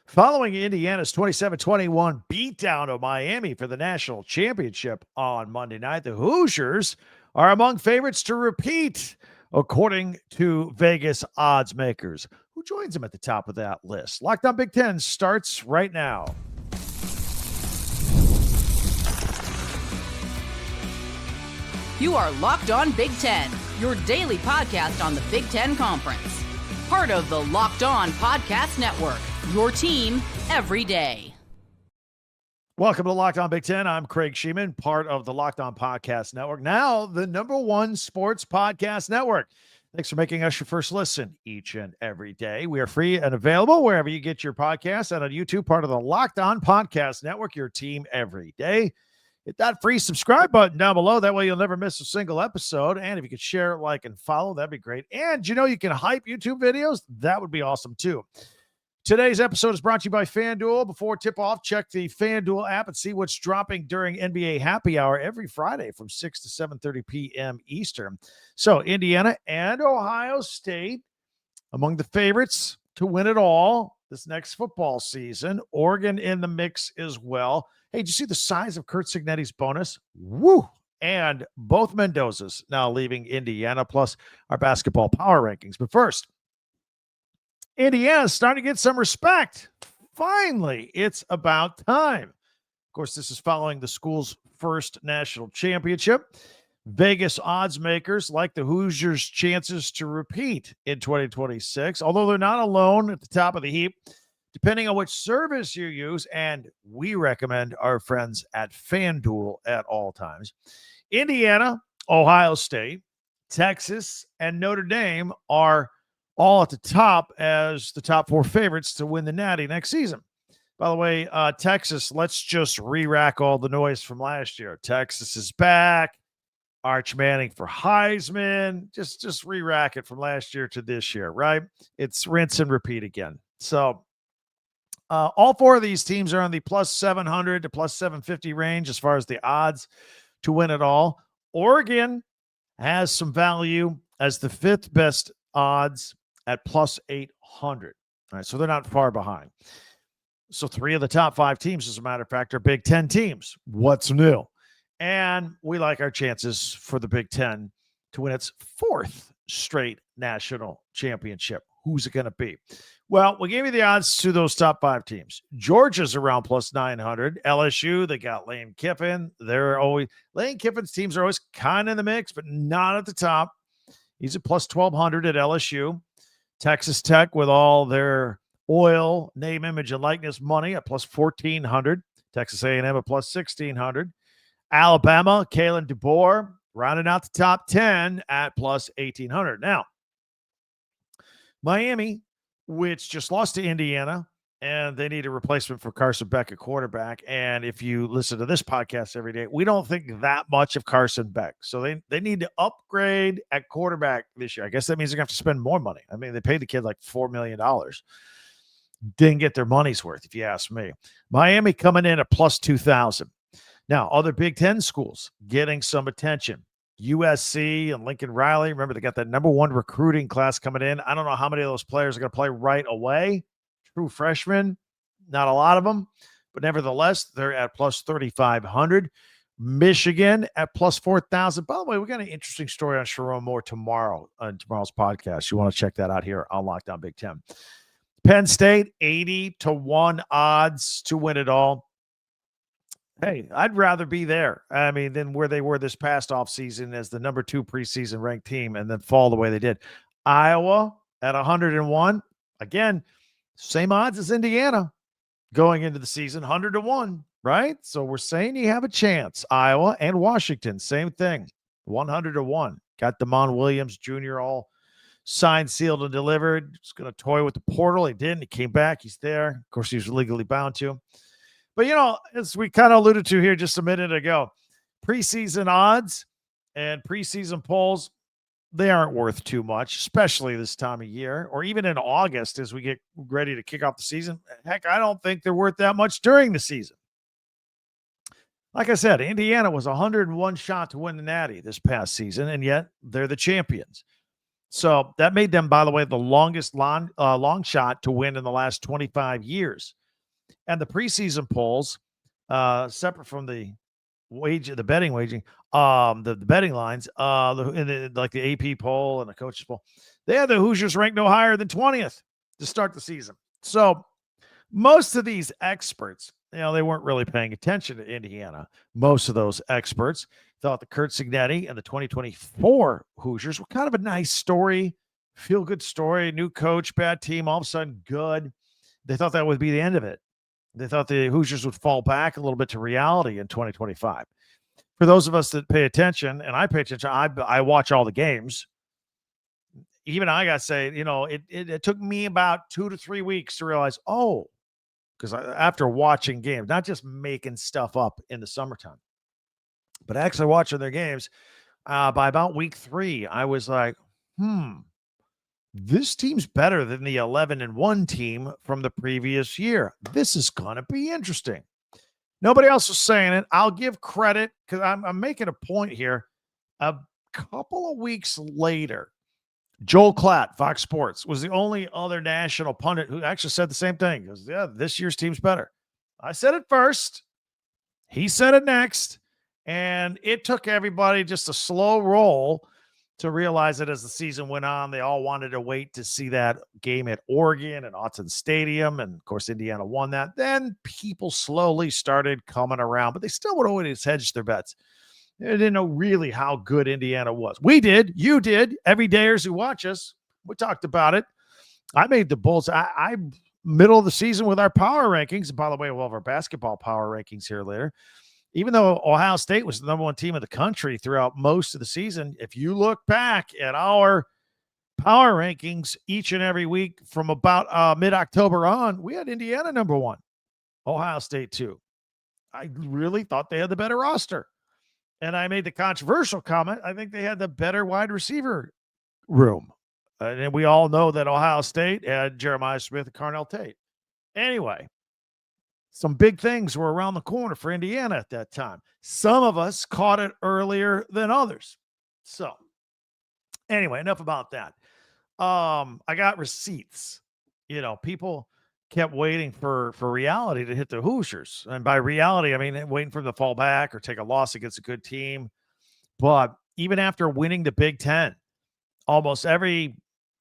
Following Indiana's 27-21 beatdown of Miami for the national championship on Monday night, the Hoosiers are among favorites to repeat, according to Vegas odds makers. Who joins them at the top of that list? Locked On Big Ten starts right now. You are Locked On Big Ten, your daily podcast on the Big Ten Conference. Part of the Locked On Podcast Network, your team every day. Welcome to Locked On Big Ten. I'm Craig Shemon, part of the Locked On Podcast Network, now the #1 sports podcast network. Thanks for making us your first listen each and every day. We are free and available wherever you get your podcasts and on YouTube, part of the Locked On Podcast Network, your team every day. Hit that free subscribe button down below. That way you'll never miss a single episode. And if you could share, like, and follow, that'd be great. And you can hype YouTube videos. That would be awesome too. Today's episode is brought to you by FanDuel. Before tip-off, check the FanDuel app and see what's dropping during NBA Happy Hour every Friday from 6 to 7:30 p.m. Eastern. So Indiana and Ohio State among the favorites to win it all this next football season. Oregon in the mix as well. Hey, did you see the size of Curt Cignetti's bonus? Woo! And both Mendozas now leaving Indiana, plus our basketball power rankings. But first, Indiana's starting to get some respect. Finally, it's about time. Of course, this is following the school's first national championship. Vegas odds makers like the Hoosiers' chances to repeat in 2026, although they're not alone at the top of the heap. Depending on which service you use, and we recommend our friends at FanDuel at all times. Indiana, Ohio State, Texas, and Notre Dame are all at the top as the top 4 favorites to win the Natty next season. By the way, Texas, let's just re-rack all the noise from last year. Texas is back. Arch Manning for Heisman. Just re-rack it from last year to this year, right? It's rinse and repeat again. So all 4 of these teams are on the plus 700 to plus 750 range as far as the odds to win it all. Oregon has some value as the 5th best odds at plus 800. All right, so they're not far behind. So 3 of the top 5 teams, as a matter of fact, are Big Ten teams. What's new? And we like our chances for the Big Ten to win its 4th straight national championship. Who's it going to be? Well, we gave you the odds to those top 5 teams. Georgia's around plus 900. LSU, they got Lane Kiffin. Lane Kiffin's teams are always kind of in the mix, but not at the top. He's at plus 1,200 at LSU. Texas Tech with all their oil, name, image, and likeness money at plus 1,400. Texas A&M at plus 1,600. Alabama, Kalen DeBoer, rounding out the top 10 at plus 1,800. Now, Miami, which just lost to Indiana, and they need a replacement for Carson Beck at quarterback. And if you listen to this podcast every day, we don't think that much of Carson Beck. So they need to upgrade at quarterback this year. I guess that means they're going to have to spend more money. I mean, they paid the kid like $4 million. Didn't get their money's worth, if you ask me. Miami coming in at plus 2,000. Now, other Big Ten schools getting some attention. USC and Lincoln Riley. Remember, they got that #1 recruiting class coming in. I don't know how many of those players are going to play right away. True freshmen, not a lot of them. But nevertheless, they're at plus 3,500. Michigan at plus 4,000. By the way, we got an interesting story on Sharon Moore tomorrow on tomorrow's podcast. You want to check that out here on Locked On Big Ten. Penn State, 80-1 odds to win it all. Hey, I'd rather be there, than where they were this past offseason as the #2 preseason ranked team and then fall the way they did. Iowa at 101. Again, same odds as Indiana going into the season, 100-1, right? So we're saying you have a chance. Iowa and Washington, same thing, 100-1. Got Damon Williams Jr. all signed, sealed, and delivered. Just going to toy with the portal. He didn't. He came back. He's there. Of course, he was legally bound to. But, as we kind of alluded to here just a minute ago, preseason odds and preseason polls, they aren't worth too much, especially this time of year, or even in August as we get ready to kick off the season. Heck, I don't think they're worth that much during the season. Like I said, Indiana was 101 shot to win the Natty this past season, and yet they're the champions. So that made them, by the way, the longest long shot to win in the last 25 years. And the preseason polls, separate from the betting waging, the betting lines, like the AP poll and the coaches poll, they had the Hoosiers ranked no higher than 20th to start the season. So most of these experts, they weren't really paying attention to Indiana. Most of those experts thought the Curt Cignetti and the 2024 Hoosiers were kind of a nice story, feel-good story, new coach, bad team, all of a sudden good. They thought that would be the end of it. They thought the Hoosiers would fall back a little bit to reality in 2025. For those of us that pay attention, and I pay attention, I watch all the games. Even I got to say, it took me about 2 to 3 weeks to realize, because after watching games, not just making stuff up in the summertime, but actually watching their games, by about week 3, I was like, this team's better than the 11-1 team from the previous year. This is going to be interesting. Nobody else was saying it. I'll give credit because I'm making a point here. A couple of weeks later, Joel Klatt, Fox Sports, was the only other national pundit who actually said the same thing. He goes, yeah, this year's team's better. I said it first. He said it next. And it took everybody just a slow roll to realize that as the season went on, they all wanted to wait to see that game at Oregon and Autzen Stadium. And, of course, Indiana won that. Then people slowly started coming around, but they still would always hedge their bets. They didn't know really how good Indiana was. We did. You did. Everydayers who watch us, we talked about it. I made the Bulls. I middle of the season with our power rankings. And by the way, we'll have our basketball power rankings here later. Even though Ohio State was the number 1 team in the country throughout most of the season, if you look back at our power rankings each and every week from about mid-October on, we had Indiana number 1, Ohio State 2. I really thought they had the better roster. And I made the controversial comment, I think they had the better wide receiver room. And we all know that Ohio State had Jeremiah Smith and Carnell Tate. Anyway, some big things were around the corner for Indiana at that time. Some of us caught it earlier than others. So anyway, enough about that. I got receipts. People kept waiting for reality to hit the Hoosiers. And by reality, I mean waiting for them to fall back or take a loss against a good team. But even after winning the Big Ten, almost every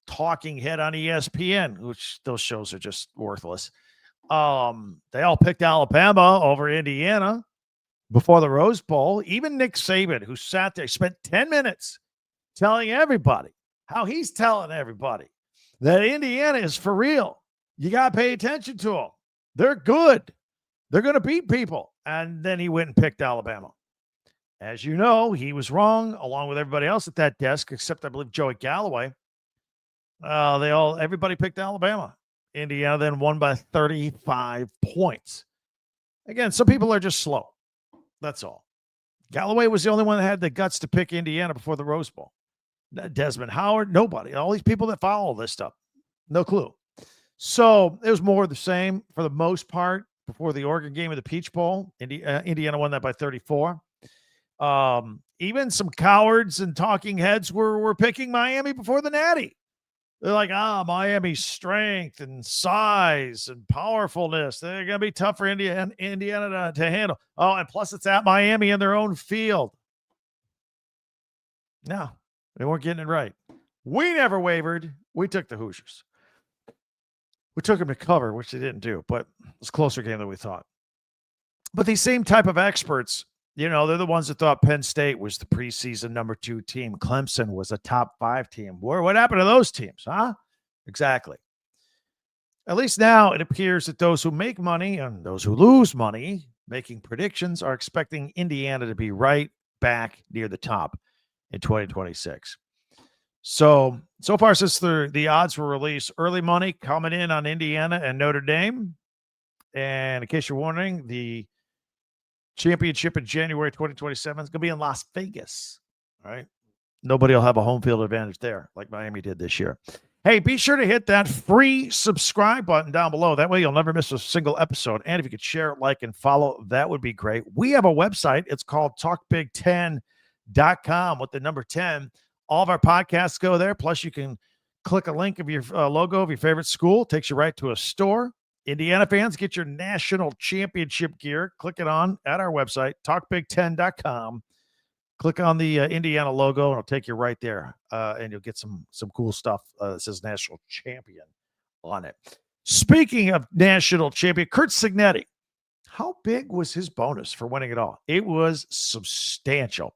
talking head on ESPN, which those shows are just worthless, they all picked Alabama over Indiana before the Rose Bowl. Even Nick Saban, who sat there, spent 10 minutes telling everybody how he's telling everybody that Indiana is for real. You got to pay attention to them. They're good. They're going to beat people. And then he went and picked Alabama. As you know, he was wrong, along with everybody else at that desk, except I believe Joey Galloway. Everybody picked Alabama. Indiana then won by 35 points. Again, some people are just slow. That's all. Galloway was the only one that had the guts to pick Indiana before the Rose Bowl. Desmond Howard, nobody. All these people that follow this stuff, no clue. So it was more of the same for the most part before the Oregon game of the Peach Bowl. Indiana won that by 34. Even some cowards and talking heads were picking Miami before the Natty. They're like, Miami's strength and size and powerfulness. They're going to be tough for Indiana to handle. Oh, and plus it's at Miami in their own field. No, they weren't getting it right. We never wavered. We took the Hoosiers. We took them to cover, which they didn't do, but it was a closer game than we thought. But these same type of experts, they're the ones that thought Penn State was the preseason number 2 team. Clemson was a top 5 team. What happened to those teams, huh? Exactly. At least now it appears that those who make money and those who lose money making predictions are expecting Indiana to be right back near the top in 2026. So far since the odds were released, early money coming in on Indiana and Notre Dame. And in case you're wondering, the championship in January 2027 is going to be in Las Vegas. All right. Nobody will have a home field advantage there like Miami did this year. Hey, be sure to hit that free subscribe button down below. That way you'll never miss a single episode. And if you could share, like, and follow, that would be great. We have a website. It's called talkbig10.com with the number 10. All of our podcasts go there. Plus, you can click a link of your logo of your favorite school. Takes you right to a store. Indiana fans, get your national championship gear. Click it on at our website, talkbig10.com. Click on the Indiana logo, and it'll take you right there, and you'll get some cool stuff that says national champion on it. Speaking of national champion, Curt Cignetti, how big was his bonus for winning it all? It was substantial.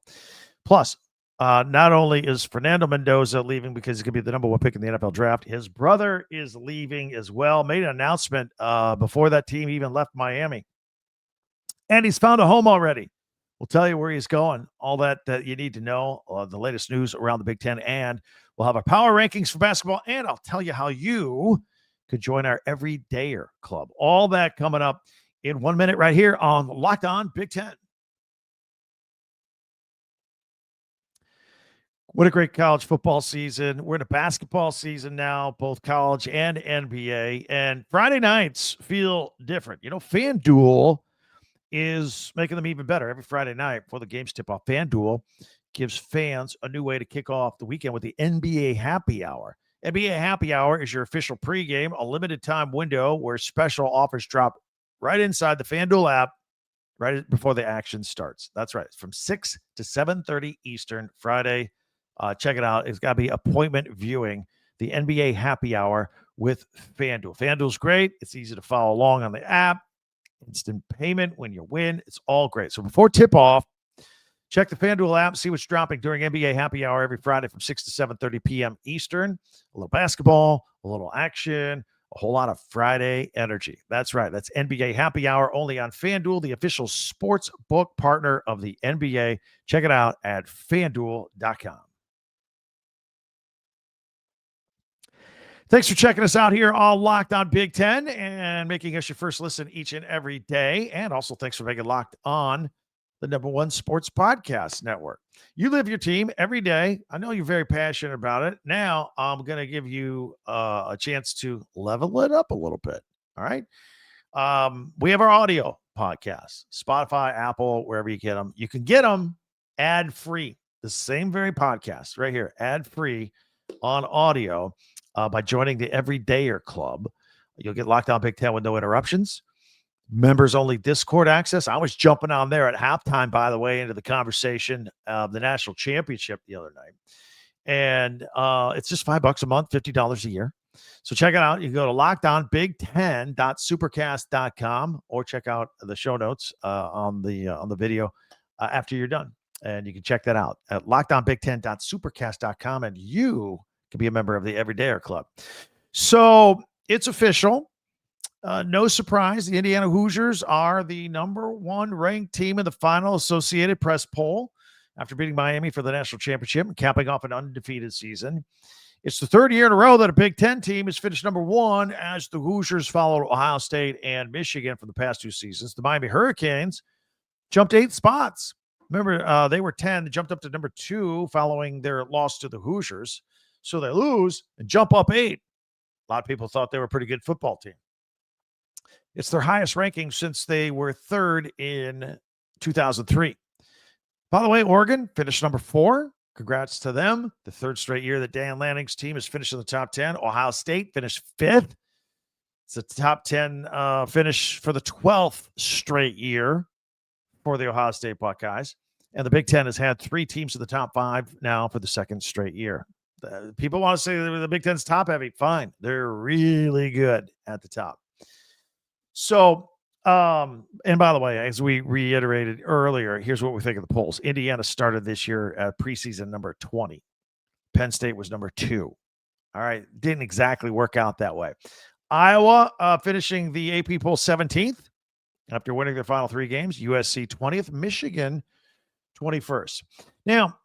Plus, not only is Fernando Mendoza leaving because he's going to be the number one pick in the NFL draft, his brother is leaving as well. Made an announcement before that team even left Miami. And he's found a home already. We'll tell you where he's going, all that you need to know, the latest news around the Big Ten, and we'll have our power rankings for basketball, and I'll tell you how you could join our Everydayer Club. All that coming up in 1 minute right here on Locked On Big Ten. What a great college football season. We're in a basketball season now, both college and NBA, and Friday nights feel different. You know, FanDuel is making them even better every Friday night before the games tip off. FanDuel gives fans a new way to kick off the weekend with the NBA Happy Hour. NBA Happy Hour is your official pregame, a limited time window where special offers drop right inside the FanDuel app right before the action starts. That's right. It's from 6 to 7:30 Eastern Friday. Check it out. It's got to be appointment viewing, the NBA Happy Hour with FanDuel. FanDuel's great. It's easy to follow along on the app. Instant payment when you win. It's all great. So before tip-off, check the FanDuel app, see what's dropping during NBA Happy Hour every Friday from 6 to 7:30 p.m. Eastern. A little basketball, a little action, a whole lot of Friday energy. That's right. That's NBA Happy Hour only on FanDuel, the official sports book partner of the NBA. Check it out at FanDuel.com. Thanks for checking us out here on Locked On Big Ten and making us your first listen each and every day. And also thanks for making Locked On the #1 sports podcast network. You live your team every day. I know you're very passionate about it. Now I'm going to give you a chance to level it up a little bit. All right. We have our audio podcasts, Spotify, Apple, wherever you get them. You can get them ad free. The same very podcast right here, ad free on audio. By joining the Everydayer Club. You'll get Locked On Big Ten with no interruptions. Members only Discord access. I was jumping on there at halftime, by the way, into the conversation of the national championship the other night. And it's just $5 a month, $50 a year. So check it out. You can go to lockedonbig10.supercast.com or check out the show notes on the video after you're done. And you can check that out at lockedonbig10.supercast.com, and you can be a member of the Everydayer Club. So it's official. No surprise. The Indiana Hoosiers are the #1 ranked team in the final Associated Press poll after beating Miami for the national championship and capping off an undefeated season. It's the third year in a row that a Big Ten team has finished #1 as the Hoosiers followed Ohio State and Michigan for the past 2 seasons. The Miami Hurricanes jumped 8 spots. Remember, they were 10, jumped up to #2 following their loss to the Hoosiers. So they lose and jump up 8. A lot of people thought they were a pretty good football team. It's their highest ranking since they were 3rd in 2003. By the way, Oregon finished #4. Congrats to them. The 3rd straight year that Dan Lanning's team has finished in the top 10. Ohio State finished 5th. It's a top 10 finish for the 12th straight year for the Ohio State Buckeyes. And the Big Ten has had 3 teams in the top 5 now for the 2nd straight year. People want to say the Big Ten's top heavy. Fine. They're really good at the top. So, and by the way, as we reiterated earlier, here's what we think of the polls. Indiana started this year at preseason number 20. Penn State was number 2. All right. Didn't exactly work out that way. Iowa finishing the AP poll 17th after winning their final 3 games. USC 20th. Michigan 21st. Now,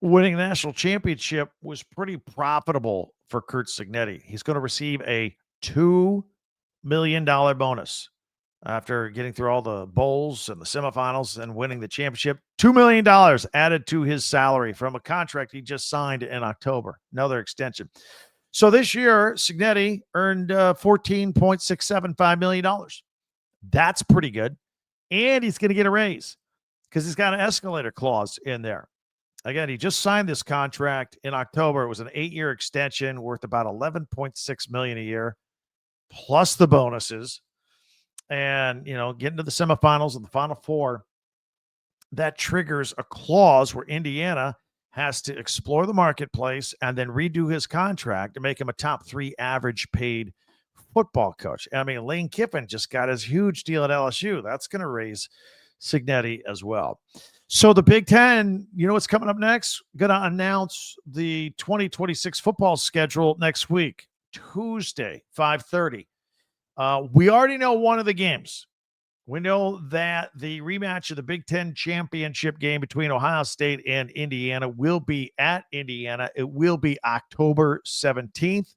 winning the national championship was pretty profitable for Curt Cignetti. He's going to receive a $2 million bonus after getting through all the bowls and the semifinals and winning the championship. $2 million added to his salary from a contract he just signed in October. Another extension. So this year, Cignetti earned $14.675 million. That's pretty good. And he's going to get a raise because he's got an escalator clause in there. Again, he just signed this contract in October. It was an 8-year extension worth about $11.6 million a year, plus the bonuses. And, getting to the semifinals and the Final Four, that triggers a clause where Indiana has to explore the marketplace and then redo his contract to make him a top 3 average paid football coach. I mean, Lane Kiffin just got his huge deal at LSU. That's going to raise Cignetti as well. So the Big Ten, what's coming up next? Going to announce the 2026 football schedule next week, Tuesday, 5:30. We already know one of the games. We know that the rematch of the Big Ten championship game between Ohio State and Indiana will be at Indiana. It will be October 17th.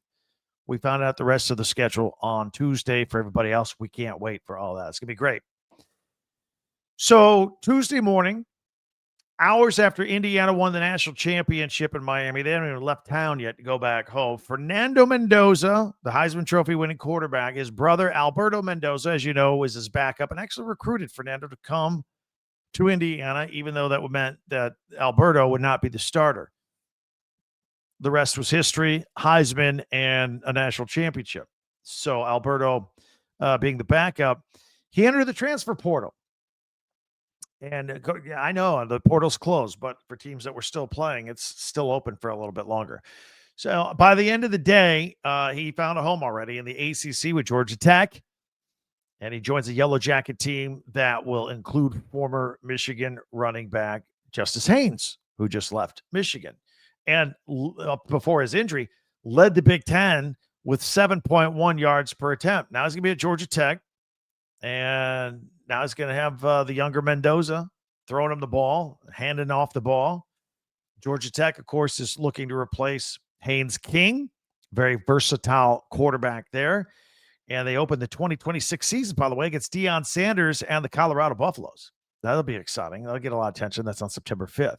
We found out the rest of the schedule on Tuesday. For everybody else, we can't wait for all that. It's going to be great. So Tuesday morning, hours after Indiana won the national championship in Miami, they haven't even left town yet to go back home. Fernando Mendoza, the Heisman Trophy winning quarterback, his brother Alberto Mendoza, as you know, was his backup and actually recruited Fernando to come to Indiana, even though that meant that Alberto would not be the starter. The rest was history, Heisman, and a national championship. So Alberto, being the backup, he entered the transfer portal. And I know the portal's closed, but for teams that were still playing, it's still open for a little bit longer. So by the end of the day, he found a home already in the ACC with Georgia Tech. And he joins a Yellow Jacket team that will include former Michigan running back Justice Haynes, who just left Michigan. And before his injury, led the Big Ten with 7.1 yards per attempt. Now he's going to be at Georgia Tech. And now he's going to have the younger Mendoza throwing him the ball, handing off the ball. Georgia Tech, of course, is looking to replace Haynes King, very versatile quarterback there. And they open the 2026 season, by the way, against Deion Sanders and the Colorado Buffaloes. That'll be exciting. That'll get a lot of attention. That's on September 5th.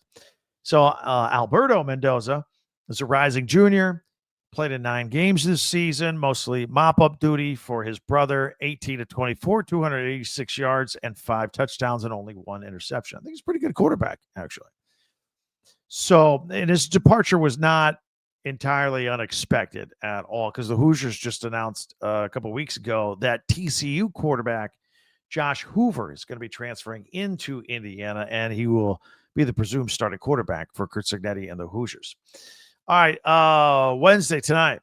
So Alberto Mendoza is a rising junior. Played in 9 games this season, mostly mop-up duty for his brother, 18-24, 286 yards, and 5 touchdowns and only 1 interception. I think he's a pretty good quarterback, actually. So, and his departure was not entirely unexpected at all because the Hoosiers just announced a couple of weeks ago that TCU quarterback Josh Hoover is going to be transferring into Indiana, and he will be the presumed starting quarterback for Curt Cignetti and the Hoosiers. All right, Wednesday tonight,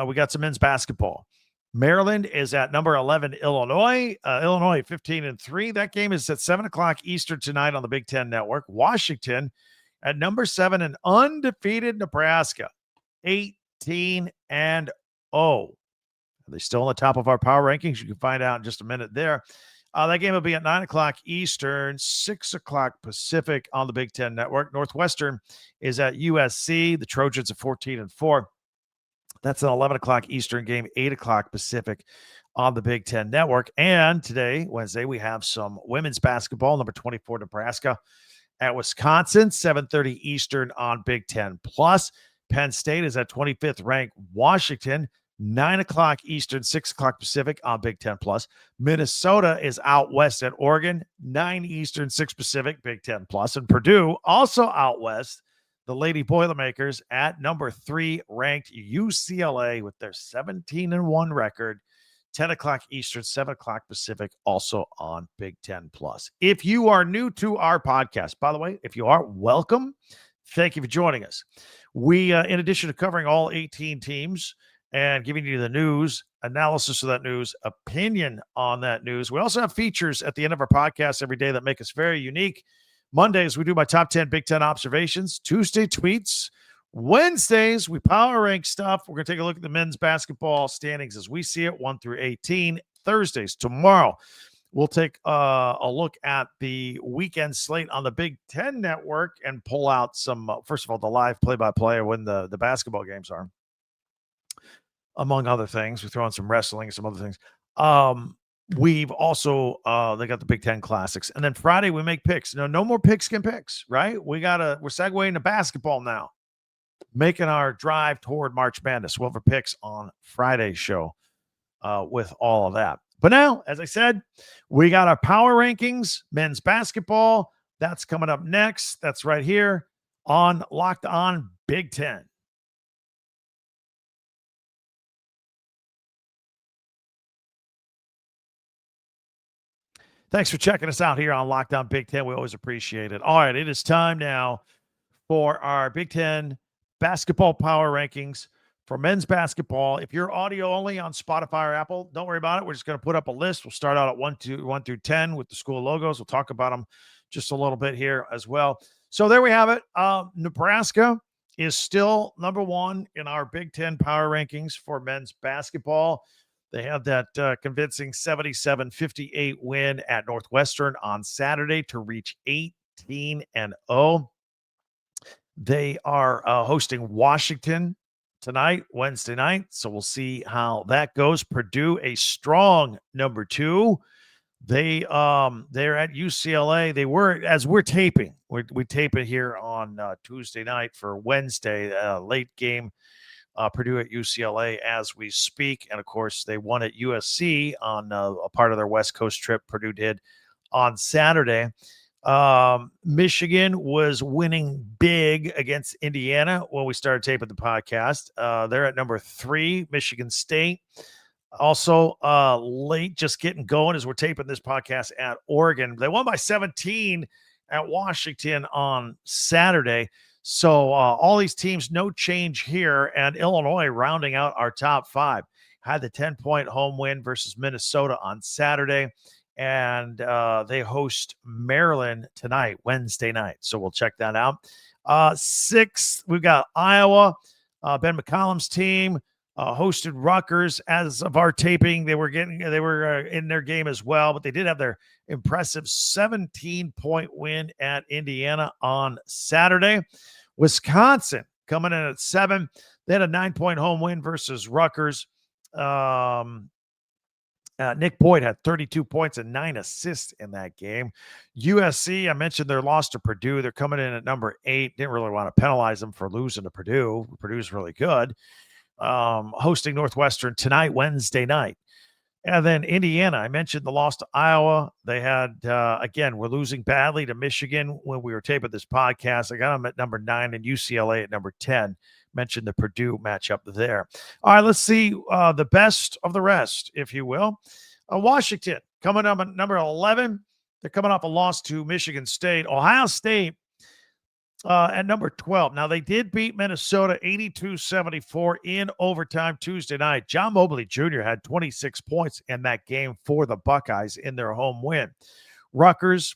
we got some men's basketball. Maryland is at number 11, Illinois. Illinois 15-3. That game is at 7 o'clock Eastern tonight on the Big Ten Network. Washington at number 7, an undefeated Nebraska, 18-0. Are they still on the top of our power rankings? You can find out in just a minute there. That game will be at 9 o'clock Eastern, 6 o'clock Pacific on the Big Ten Network. Northwestern is at USC. The Trojans are 14-4. That's an 11 o'clock Eastern game, 8 o'clock Pacific on the Big Ten Network. And today, Wednesday, we have some women's basketball. Number 24, Nebraska at Wisconsin, 7:30 Eastern on Big Ten Plus. Penn State is at 25th ranked Washington, 9 o'clock Eastern, 6 o'clock Pacific on Big Ten Plus. Minnesota is out west at Oregon, 9 Eastern, 6 Pacific, Big Ten Plus. And Purdue also out west, the Lady Boilermakers at number 3 ranked UCLA with their 17-1 record, 10 o'clock Eastern, 7 o'clock Pacific, also on Big Ten Plus. If you are new to our podcast, by the way, if you are, welcome. Thank you for joining us. We, in addition to covering all 18 teams, and giving you the news, analysis of that news, opinion on that news. We also have features at the end of our podcast every day that make us very unique. Mondays, we do my top 10 Big Ten observations. Tuesday, tweets. Wednesdays, we power rank stuff. We're going to take a look at the men's basketball standings as we see it, 1 through 18. Thursdays, tomorrow, we'll take a look at the weekend slate on the Big Ten Network and pull out some, first of all, the live play-by-play when the basketball games are. Among other things, we throw in some wrestling and some other things. We've also they got the Big Ten Classics, and then Friday we make picks. No more pigskin picks, right? We're segueing to basketball now, making our drive toward March Madness. We'll have our picks on Friday's show with all of that. But now, as I said, we got our power rankings, men's basketball. That's coming up next. That's right here on Locked On Big Ten. Thanks for checking us out here on Locked On Big Ten. We always appreciate it. All right, it is time now for our Big Ten basketball power rankings for men's basketball. If you're audio only on Spotify or Apple, don't worry about it. We're just going to put up a list. We'll start out at 1 through 10 with the school logos. We'll talk about them just a little bit here as well. So there we have it. Nebraska is still number one in our Big Ten power rankings for men's basketball. They had that convincing 77-58 win at Northwestern on Saturday to reach 18-0. They are hosting Washington tonight, Wednesday night. So we'll see how that goes. Purdue, a strong number 2. They're at UCLA. They were, as we're taping, we tape it here on Tuesday night for Wednesday, late game. Purdue at UCLA as we speak. And of course, they won at USC on a part of their West Coast trip. Purdue did on Saturday. Michigan was winning big against Indiana when we started taping the podcast. They're at number 3, Michigan State. Also, late, just getting going as we're taping this podcast at Oregon. They won by 17 at Washington on Saturday. So all these teams, no change here. And Illinois rounding out our top 5. Had the 10-point home win versus Minnesota on Saturday. And they host Maryland tonight, Wednesday night. So we'll check that out. 6th, we've got Iowa. Ben McCollum's team hosted Rutgers. As of our taping, they were in their game as well, but they did have their impressive 17-point win at Indiana on Saturday. Wisconsin coming in at 7. They had a 9-point home win versus Rutgers. Nick Boyd had 32 points and 9 assists in that game. USC, I mentioned their loss to Purdue. They're coming in at number 8. Didn't really want to penalize them for losing to Purdue. Purdue's really good. Hosting Northwestern tonight, Wednesday night. And then Indiana, I mentioned the loss to Iowa. They had, again, we're losing badly to Michigan when we were taping this podcast. I got them at number 9 and UCLA at number 10. Mentioned the Purdue matchup there. All right, let's see the best of the rest, if you will. Washington coming up at number 11. They're coming off a loss to Michigan State. Ohio State at number 12. Now, they did beat Minnesota 82-74 in overtime Tuesday night. John Mobley Jr. had 26 points in that game for the Buckeyes in their home win. Rutgers,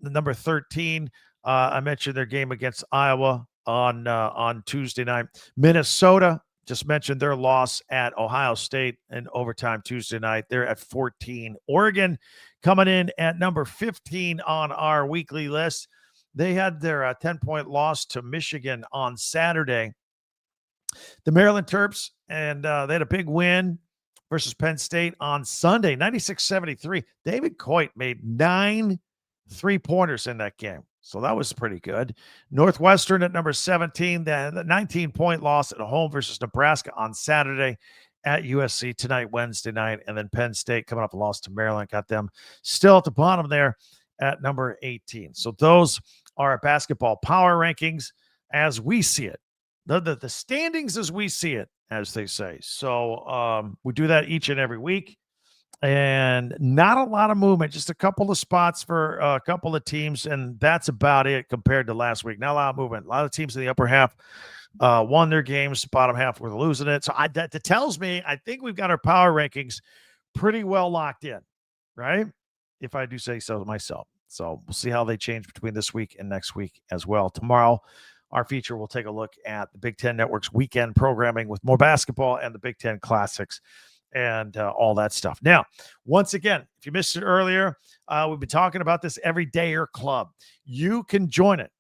the number 13. I mentioned their game against Iowa on Tuesday night. Minnesota, just mentioned their loss at Ohio State in overtime Tuesday night. They're at 14. Oregon coming in at number 15 on our weekly list. They had their 10-point loss to Michigan on Saturday. The Maryland Terps, and they had a big win versus Penn State on Sunday, 96-73. David Coit made 9 3-pointers in that game. So that was pretty good. Northwestern at number 17, the 19-point loss at home versus Nebraska on Saturday at USC tonight, Wednesday night. And then Penn State coming up a loss to Maryland. Got them still at the bottom there at number 18. So those are our basketball power rankings as we see it. The standings as we see it, as they say. So we do that each and every week. And not a lot of movement, just a couple of spots for a couple of teams, and that's about it compared to last week. Not a lot of movement. A lot of teams in the upper half won their games, bottom half were losing it. So that tells me I think we've got our power rankings pretty well locked in, right? If I do say so myself. So we'll see how they change between this week and next week as well. Tomorrow, our feature will take a look at the Big Ten Network's weekend programming with more basketball and the Big Ten Classics and all that stuff. Now, once again, if you missed it earlier, we've been talking about this Everydayer Club. You can join it.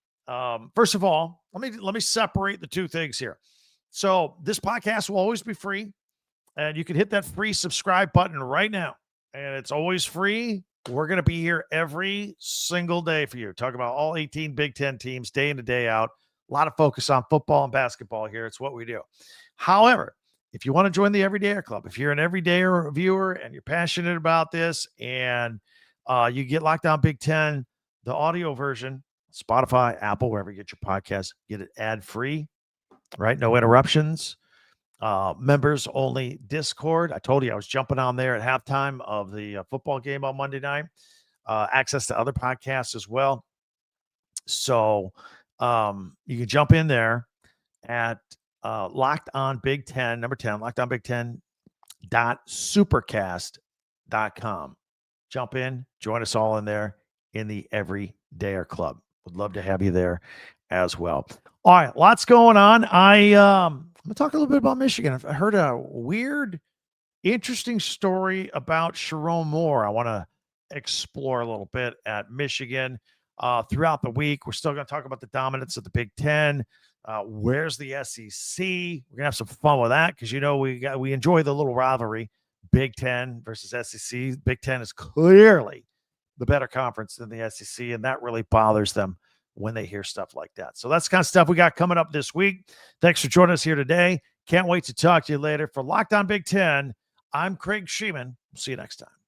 First of all, let me separate the two things here. So this podcast will always be free, and you can hit that free subscribe button right now, and it's always free. We're going to be here every single day for you. Talk about all 18 Big Ten teams day in and day out. A lot of focus on football and basketball here. It's what we do. However, if you want to join the Everydayer Club, if you're an Everydayer viewer and you're passionate about this and you get Locked On Big Ten, the audio version, Spotify, Apple, wherever you get your podcasts. Get it ad-free, right? No interruptions. Members only Discord. I told you I was jumping on there at halftime of the football game on Monday night. Access to other podcasts as well. So you can jump in there at Locked On Big Ten, number 10, Locked On Big Ten .supercast.com. Jump in, join us all in there in the Everydayer Club. Would love to have you there as well. All right, lots going on. I'm going to talk a little bit about Michigan. I heard a weird, interesting story about Sharon Moore. I want to explore a little bit at Michigan throughout the week. We're still going to talk about the dominance of the Big Ten. Where's the SEC? We're gonna have some fun with that because we enjoy the little rivalry, Big Ten versus SEC. Big Ten is clearly the better conference than the SEC, and that really bothers them when they hear stuff like that. So that's the kind of stuff we got coming up this week. Thanks for joining us here today. Can't wait to talk to you later. For Locked On Big Ten, I'm Craig Shemon. See you next time.